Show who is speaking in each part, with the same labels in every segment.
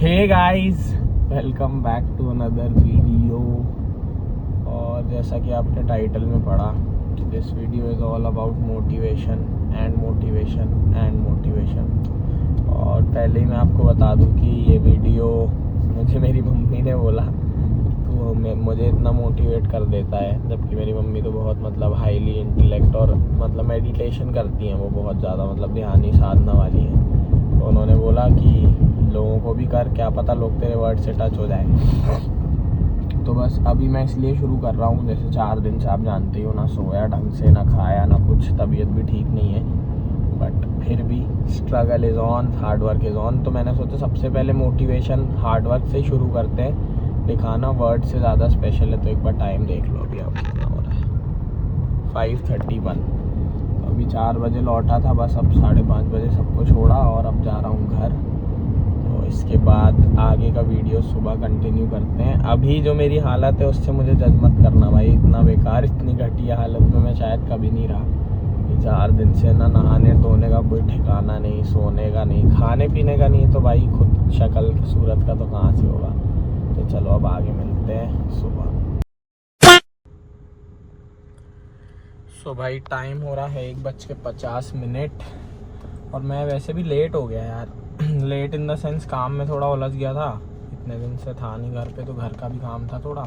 Speaker 1: Hey guys, welcome back to another video. और जैसा कि आपने टाइटल में पढ़ा कि this video is all about motivation and motivation and motivation. और पहले ही मैं आपको बता दूं कि ये वीडियो मुझे मेरी मम्मी ने बोला तो मुझे इतना मोटिवेट कर देता है, जबकि मेरी मम्मी तो बहुत मतलब हाईली इंटेलेक्ट और मतलब मेडिटेशन करती हैं, वो बहुत ज़्यादा मतलब ध्यानी साधना वाली हैं। तो उन्होंने बोला कि लोगों को भी कर, क्या पता लोग तेरे वर्ड से टच हो जाए। तो बस अभी मैं इसलिए शुरू कर रहा हूँ, जैसे 4 दिन से आप जानते ही हो, ना सोया ढंग से, ना खाया, ना कुछ, तबीयत भी ठीक नहीं है, बट फिर भी struggle is on, hard work is on. तो मैंने सोचा सबसे पहले मोटिवेशन हार्ड वर्क से ही शुरू करते हैं। दिखाना वर्ड से ज़्यादा स्पेशल है, तो एक बार टाइम देख लो अभी आप कितना हो रहा है। 5:31। अभी 4 बजे लौटा था, बस अब 5:30 बजे सबको छोड़ा और अब जा रहा हूँ घर। तो इसके बाद आगे का वीडियो सुबह कंटिन्यू करते हैं। अभी जो मेरी हालत है उससे मुझे जज मत करना भाई, इतना बेकार, इतनी घटिया हालत में मैं शायद कभी नहीं रहा। 4 दिन से ना नहाने धोने का कोई ठिकाना नहीं, सोने का नहीं, खाने पीने का नहीं, तो भाई खुद शक्ल सूरत का तो कहाँ से होगा। तो चलो अब आगे मिलते हैं सुबह। सो भाई टाइम हो रहा है 1:50 और मैं वैसे भी लेट हो गया यार। लेट इन द सेंस काम में थोड़ा उलझ गया था, इतने दिन से था नहीं घर पे, तो घर का भी काम था थोड़ा,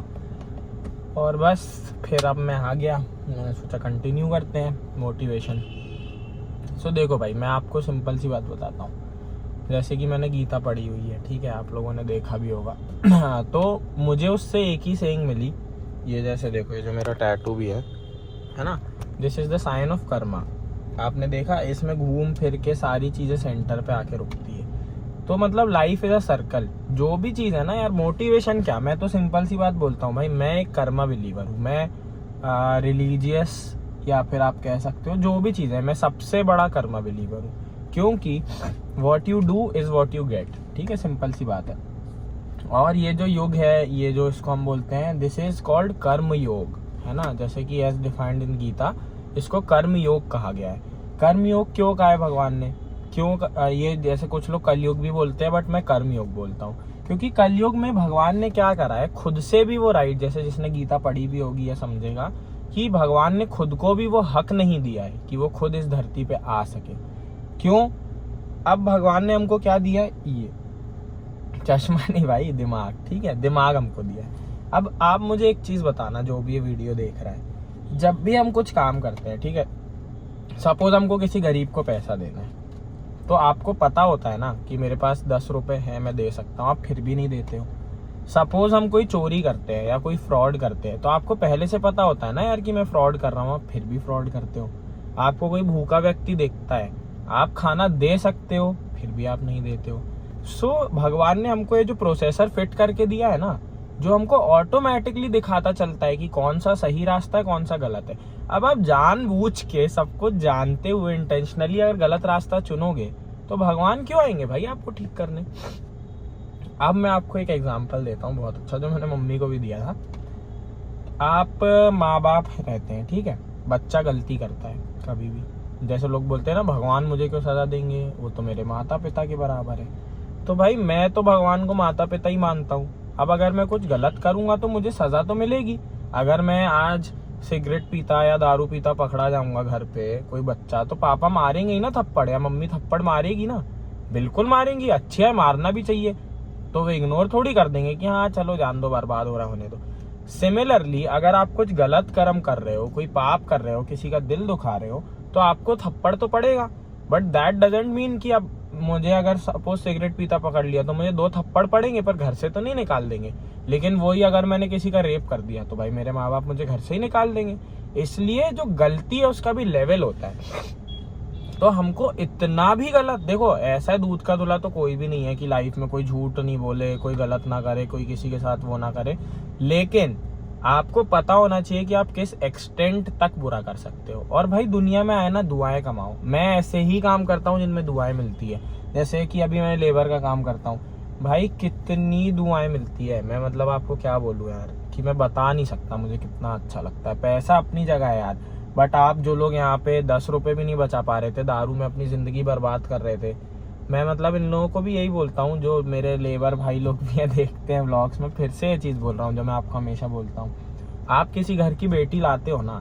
Speaker 1: और बस फिर अब मैं आ गया। मैंने सोचा कंटिन्यू करते हैं मोटिवेशन। सो देखो भाई, मैं आपको सिंपल सी बात बताता हूँ। जैसे कि मैंने गीता पढ़ी हुई है, ठीक है, आप लोगों ने देखा भी होगा। तो मुझे उससे एक ही सेइंग मिली, ये जैसे देखो, ये जो मेरा टैटू भी है ना, this is the sign of karma. आपने देखा, इसमें घूम फिर के सारी चीज़ें सेंटर पे आके रुकती है। तो मतलब लाइफ इज़ अ सर्कल। जो भी चीज़ है ना यार, मोटिवेशन क्या, मैं तो सिंपल सी बात बोलता हूँ भाई, मैं एक कर्मा बिलीवर हूँ। मैं रिलीजियस या फिर आप कह सकते हो जो भी चीज़ है, मैं सबसे बड़ा कर्मा बिलीवर हूँ, क्योंकि what you do is what you get. ठीक है, सिंपल सी बात है। और ये जो युग है, ये जो इसको हम बोलते हैं, दिस इज कॉल्ड कर्म योग, है ना, जैसे कि एज डिफाइंड इन गीता, इसको कर्म योग कहा गया है। कर्म योग क्यों कहा है भगवान ने, क्यों ये जैसे कुछ लोग कलयुग भी बोलते हैं, बट मैं कर्म योग बोलता हूँ, क्योंकि कलयुग में भगवान ने क्या करा है, खुद से भी वो राइट, जैसे जिसने गीता पढ़ी भी होगी या समझेगा कि भगवान ने खुद को भी वो हक नहीं दिया है कि वो खुद इस धरती पे आ सके। क्यों? अब भगवान ने हमको क्या दिया है, ये चश्मा नहीं भाई, दिमाग। ठीक है, दिमाग हमको दिया है। अब आप मुझे एक चीज बताना, जो भी ये वीडियो देख रहा है, जब भी हम कुछ काम करते हैं, ठीक है, सपोज हमको किसी गरीब को पैसा देना है, तो आपको पता होता है ना कि मेरे पास 10 रुपए हैं, मैं दे सकता हूँ, आप फिर भी नहीं देते हो। सपोज हम कोई चोरी करते हैं या कोई फ्रॉड करते हैं, तो आपको पहले से पता होता है ना यार कि मैं फ्रॉड कर रहा हूँ, आप फिर भी फ्रॉड करते हो। आपको कोई भूखा व्यक्ति देखता है, आप खाना दे सकते हो, फिर भी आप नहीं देते हो। सो भगवान ने हमको ये जो प्रोसेसर फिट करके दिया है ना, जो हमको ऑटोमेटिकली दिखाता चलता है कि कौन सा सही रास्ता है, कौन सा गलत है। अब आप जानबूझ के, सब कुछ जानते हुए, इंटेंशनली अगर गलत रास्ता चुनोगे, तो भगवान क्यों आएंगे भाई आपको ठीक करने। अब मैं आपको एक एग्जांपल देता हूँ बहुत अच्छा, जो मैंने मम्मी को भी दिया था। आप माँ बाप रहते हैं, ठीक है, बच्चा गलती करता है कभी भी, जैसे लोग बोलते हैं ना, भगवान मुझे क्यों सजा देंगे, वो तो मेरे माता पिता के बराबर है। तो भाई मैं तो भगवान को माता पिता ही मानता हूँ। अब अगर मैं कुछ गलत करूंगा तो मुझे सजा तो मिलेगी। अगर मैं आज सिगरेट पीता या दारू पीता पकड़ा जाऊंगा घर पे कोई बच्चा, तो पापा मारेंगे ही ना थप्पड़, या मम्मी थप्पड़ मारेगी ना, बिल्कुल मारेंगी, अच्छी है, मारना भी चाहिए। तो वो इग्नोर थोड़ी कर देंगे कि हाँ चलो जान दो, बर्बाद हो रहा होने दो। सिमिलरली अगर आप कुछ गलत कर्म कर रहे हो, कोई पाप कर रहे हो, किसी का दिल दुखा रहे हो, तो आपको थप्पड़ तो पड़ेगा। बट दैट डजंट मीन कि अब मुझे अगर सपोज सिगरेट पीता पकड़ लिया तो मुझे 2 थप्पड़ पड़ेंगे, पर घर से तो नहीं निकाल देंगे। लेकिन वही अगर मैंने किसी का रेप कर दिया, तो भाई मेरे माँ बाप मुझे घर से ही निकाल देंगे। इसलिए जो गलती है उसका भी लेवल होता है। तो हमको इतना भी गलत, देखो ऐसा दूध का धुला तो कोई भी नहीं है कि लाइफ में कोई झूठ नहीं बोले, कोई गलत ना करे, कोई किसी के साथ वो ना करे, लेकिन आपको पता होना चाहिए कि आप किस एक्सटेंट तक बुरा कर सकते हो। और भाई दुनिया में आए ना, दुआएं कमाओ। मैं ऐसे ही काम करता हूँ जिनमें दुआएं मिलती है, जैसे कि अभी मैं लेबर का काम करता हूँ, भाई कितनी दुआएं मिलती है। मैं मतलब आपको क्या बोलूँ यार, कि मैं बता नहीं सकता मुझे कितना अच्छा लगता है। पैसा अपनी जगह है यार, बट आप जो लोग यहाँ पे 10 रुपए भी नहीं बचा पा रहे थे, दारू में अपनी जिंदगी बर्बाद कर रहे थे, मैं मतलब इन लोगों को भी यही बोलता हूँ, जो मेरे लेबर भाई लोग भी हैं देखते हैं व्लॉग्स में, फिर से ये चीज़ बोल रहा हूँ जो मैं आपको हमेशा बोलता हूँ, आप किसी घर की बेटी लाते हो ना,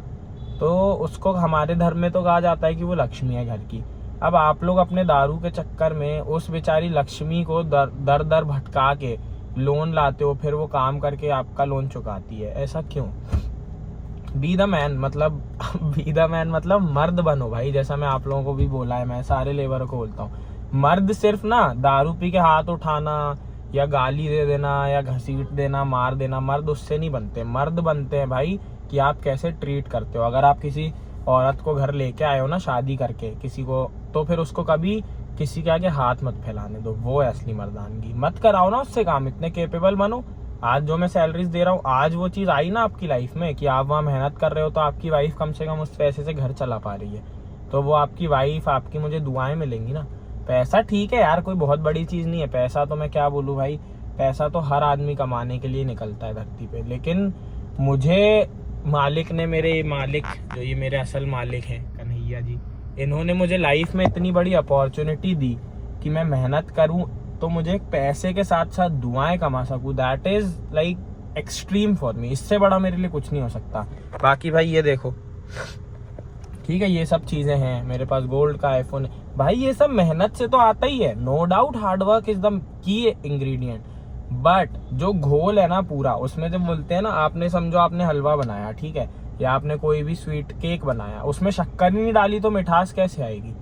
Speaker 1: तो उसको हमारे धर्म में तो कहा जाता है कि वो लक्ष्मी है घर की। अब आप लोग अपने दारू के चक्कर में उस बेचारी लक्ष्मी को दर दर भटका के लोन लाते हो, फिर वो काम करके आपका लोन चुकाती है। ऐसा क्यों? बी द मैन, मतलब बी द मैन मतलब मर्द बनो भाई। जैसा मैं आप लोगों को भी बोला है, मैं सारे लेबरों को बोलता हूँ, मर्द सिर्फ ना दारू पी के हाथ उठाना या गाली दे देना या घसीट देना, मार देना, मर्द उससे नहीं बनते। मर्द बनते हैं भाई कि आप कैसे ट्रीट करते हो। अगर आप किसी औरत को घर लेके आए हो ना शादी करके किसी को, तो फिर उसको कभी किसी के आगे हाथ मत फैलाने दो, वो है असली मर्दानगी। मत कराओ ना उससे काम, इतने केपेबल बनो। आज जो मैं सैलरीज दे रहा हूँ, आज वो चीज़ आई ना आपकी लाइफ में कि आप वहाँ मेहनत कर रहे हो, तो आपकी वाइफ कम से कम उस पैसे से घर चला पा रही है, तो वो आपकी वाइफ, आपकी मुझे दुआएं मिलेंगी ना। पैसा ठीक है यार, कोई बहुत बड़ी चीज़ नहीं है पैसा, तो मैं क्या बोलूँ भाई, पैसा तो हर आदमी कमाने के लिए निकलता है धरती पे। लेकिन मुझे मालिक ने, मेरे मालिक जो ये मेरे असल मालिक हैं कन्हैया जी, इन्होंने मुझे लाइफ में इतनी बड़ी अपॉर्चुनिटी दी कि मैं मेहनत करूं तो मुझे पैसे के साथ साथ दुआएं कमा सकूं। That is like extreme for me. इससे बड़ा मेरे लिए कुछ नहीं हो सकता। बाकी भाई ये देखो, ठीक है, ये सब चीजें हैं, मेरे पास गोल्ड का आईफोन है भाई, ये सब मेहनत से तो आता ही है, no doubt. Hard work is the key ingredient, but जो घोल है ना पूरा, उसमें जब बोलते हैं ना, आपने समझो आपने हलवा बनाया, ठीक है, या आपने कोई भी स्वीट केक बनाया, उसमें शक्कर नहीं डाली तो मिठास कैसे आएगी?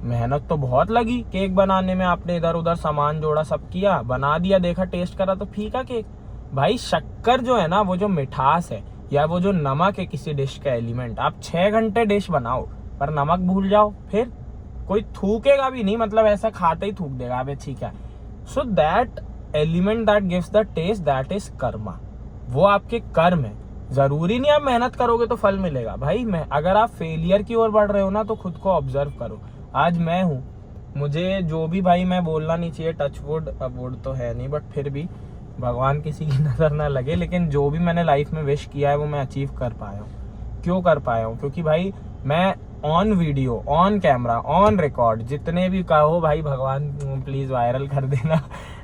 Speaker 1: मेहनत तो बहुत लगी केक बनाने में, आपने इधर उधर सामान जोड़ा, सब किया, बना दिया, देखा, टेस्ट करा तो फीका केक। भाई शक्कर जो है ना, वो जो मिठास है या वो जो नमक है किसी डिश का एलिमेंट, आप 6 घंटे डिश बनाओ पर नमक भूल जाओ, फिर कोई थूकेगा भी नहीं, मतलब ऐसा खाते ही थूक देगा, अबे ठीक है। So that element that gives the taste, that is karma. वो आपके कर्म है। जरूरी नहीं आप मेहनत करोगे तो फल मिलेगा भाई। अगर आप फेलियर की ओर बढ़ रहे हो ना, तो खुद को ऑब्जर्व करो। आज मैं हूँ, मुझे जो भी, भाई मैं बोलना नहीं चाहिए, टच वुड, अब वुड तो है नहीं, बट फिर भी भगवान किसी की नजर ना लगे, लेकिन जो भी मैंने लाइफ में विश किया है वो मैं अचीव कर पाया हूँ। क्यों कर पाया हूँ? क्योंकि भाई मैं on video, on camera, on record, जितने भी कहो भाई, भगवान प्लीज वायरल कर देना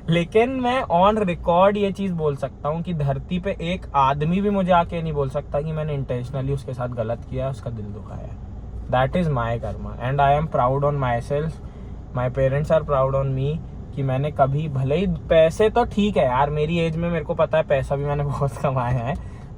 Speaker 1: लेकिन मैं ऑन रिकॉर्ड ये चीज बोल सकता हूँ कि धरती पे एक आदमी भी मुझे आके नहीं बोल सकता कि मैंने इंटेंशनली उसके साथ गलत किया, उसका दिल दुखाया। That is my karma and I am proud on myself. My parents are proud on me कि मैंने कभी, भले ही पैसे तो ठीक है यार, मेरी एज में मेरे को पता है पैसा भी मैंने बहुत कमाया है,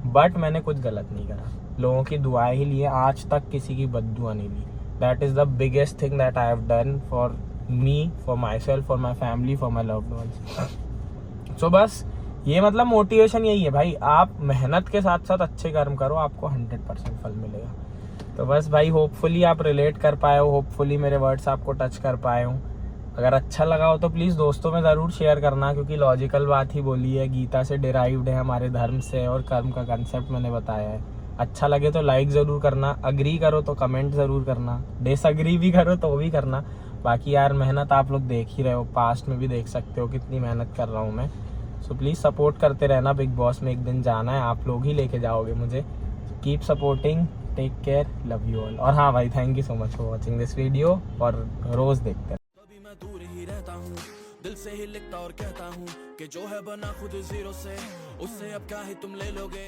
Speaker 1: बट मैंने कुछ गलत नहीं करा। लोगों की दुआएं ही लिए, आज तक किसी की बद्दुआ नहीं ली। That is the biggest thing that I have done for me, for myself, for my family, for my loved ones. So बस ये मतलब मोटिवेशन यही है भाई, आप मेहनत के साथ साथ अच्छे कर्म करो, आपको 100% फल मिलेगा। तो बस भाई, होपफुली आप रिलेट कर पाए हो, होपफुली मेरे वर्ड्स आपको टच कर पाए हूँ। अगर अच्छा लगा हो तो प्लीज़ दोस्तों में ज़रूर शेयर करना, क्योंकि लॉजिकल बात ही बोली है, गीता से डिराइव्ड है, हमारे धर्म से, और कर्म का कंसेप्ट मैंने बताया है। अच्छा लगे तो लाइक ज़रूर करना, अग्री करो तो कमेंट ज़रूर करना, डिसअग्री भी करो तो भी करना। बाकी यार मेहनत आप लोग देख ही रहे हो, पास्ट में भी देख सकते हो कितनी मेहनत कर रहा हूँ मैं। सो प्लीज़ सपोर्ट करते रहना, बिग बॉस में एक दिन जाना है, आप लोग ही लेके जाओगे मुझे। Keep supporting, take care, love you all. और हाँ भाई, thank you so much for watching this video, और रोज़ देखते
Speaker 2: मैं दूर ही रहता हूँ, दिल से ही लिखता और कहता हूँ कि जो है बना खुद जीरो से, उससे अब क्या ही तुम ले लोगे।